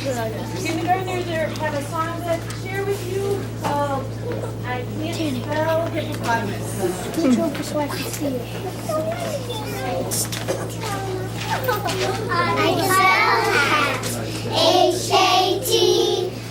Kindergartners have a song to share with you called I Can't Spell Hippopotamus. Teach over so I can see it. I can spell hat. H-A-T.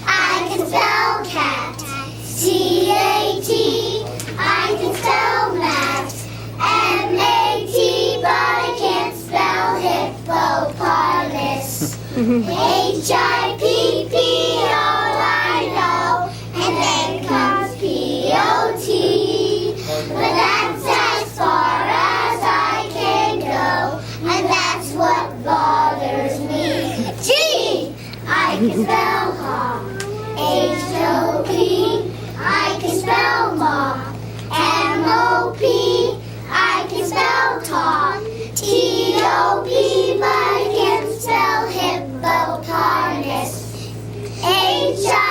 I can spell cat. C-A-T. I can spell mat. M-A-T. But I can't spell hippopotamus. H-I-P-P. All I know. And then comes P-O-T. But that's as far as I can go. And that's what bothers me. G! I can spell hawk. H-O-P. I can spell mop. M-O-P. I can spell top. T-O-P. But I can't spell hippopotamus. H-I